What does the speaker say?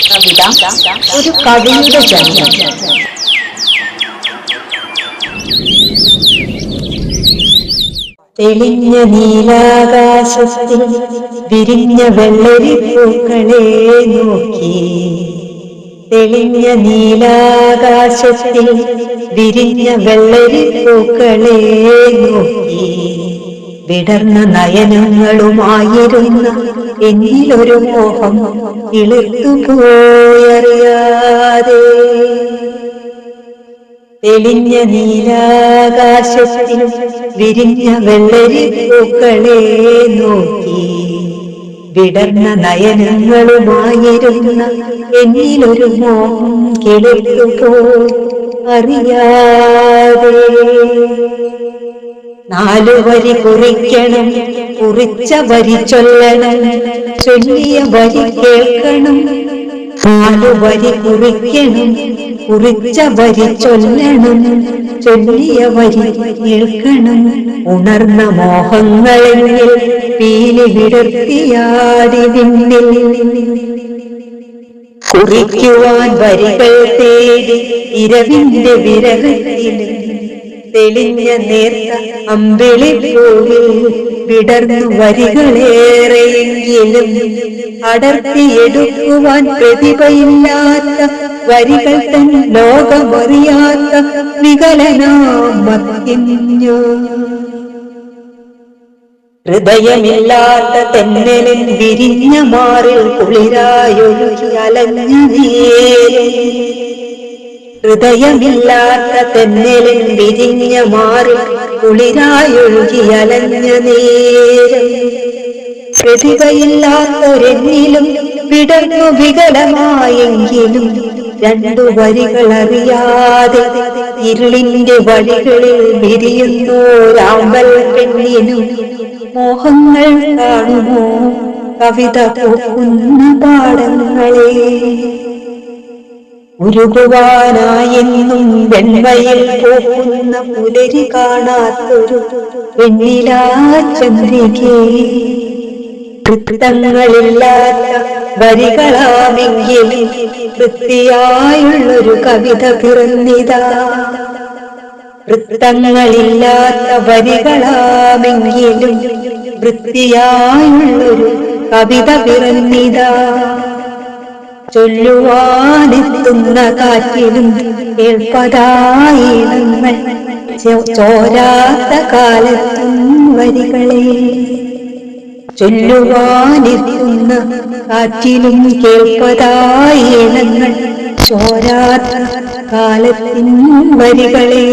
കവിത ഒരു കവിയുടെ ജന്മം. തെളിഞ്ഞ നീലാകാശത്തിൽ വിരിഞ്ഞ വെള്ളരിപ്പൂക്കളെ നോക്കി, തെളിഞ്ഞ നീലാകാശത്തിൽ വിരിഞ്ഞ വെള്ളരിപ്പൂക്കളെ നോക്കി, വിടർന്ന നയനങ്ങളുമായിരുന്ന എന്നിലൊരു മോഹം ഇളുത്തുപോയറിയാതെ. തെളിഞ്ഞ നീലാകാശത്തിൽ വിരിഞ്ഞ വെള്ളരിപ്പൂക്കളെ നോക്കി, വിടർന്ന നയനങ്ങളുമായിരുന്ന എന്നിലൊരു മോഹം കിളുത്തുപോയി അറിയാതെ. 4 വരി കുറിക്കണം, കുറിച്ച വരി ചൊല്ലണം, ചൊല്ലിയ വരി കേൾക്കണം. 4 വരി കുറിക്കണം, കുറിച്ച വരി ചൊല്ലണം, ചൊല്ലിയ വരി കേൾക്കണം. ഉണർന്ന മോഹങ്ങളിൽ പീലി വിടർത്തിയാടി വിണ്ണിൽ, കുറിക്കുവാൻ വരികൾ തേടി ഇരവിന്റെ വിരഹത്തിൽ. തെളിഞ്ഞ നേർത്ത അമ്പിളിപ്പൂവിൽ വിടർന്നു വരികളേറെയെങ്കിലും അടർത്തിയെടുക്കുവാൻ പ്രതിഭയില്ലാത്ത വരികൾ തൻ ലോകമറിയാത്ത വികലനാമത്തിഞ്ഞു. ഹൃദയമില്ലാത്ത തെന്നലിൻ വിരിഞ്ഞ മാറിൽ കുളിരായൊഴുകി അലഞ്ഞ നേരം, ഹൃദയമില്ലാത്ത തെന്നലിൻ വിരിഞ്ഞ മാറിൽ കുളിരായൊഴുകി അലഞ്ഞ നേരം. പ്രതിഭയില്ലാത്തൊരെന്നിലും വിടർന്നു വികലമായെങ്കിലും 2 വരികൾ അറിയാതെ ഇരുളിന്റെ വഴികളിൽ വിരിയുന്നോരാമ്പൽ പെണ്ണിനും മോഹങ്ങൾ കാണുമോ കവിത പൂക്കുന്ന പാടങ്ങളെ. ഉരുകുവാനായെന്നും വെണ്മയിൽ പൂക്കുന്ന പുലരി കാണാത്തൊരു വെണ്ണിലാ ചന്ദ്രികേ, വൃത്തങ്ങളില്ലാത്ത വരികളാമെങ്കിലും വൃത്തിയായുള്ളൊരു കവിത പിറന്നിതാ. വൃത്തങ്ങളില്ലാത്ത വരികളാമെങ്കിലും വൃത്തിയായുള്ളൊരു കവിത പിറന്നിതാ. ചൊല്ലുവാനെത്തുന്ന കാറ്റിലും കേൾപ്പതായിടങ്ങൾ ചോരാത്ത കാലത്തും വരികളെ. ചൊല്ലുവാനെത്തുന്ന കാറ്റിലും കേൾപ്പതായിടങ്ങൾ ചോരാത്ത കാലത്തിൻ വരികളെ.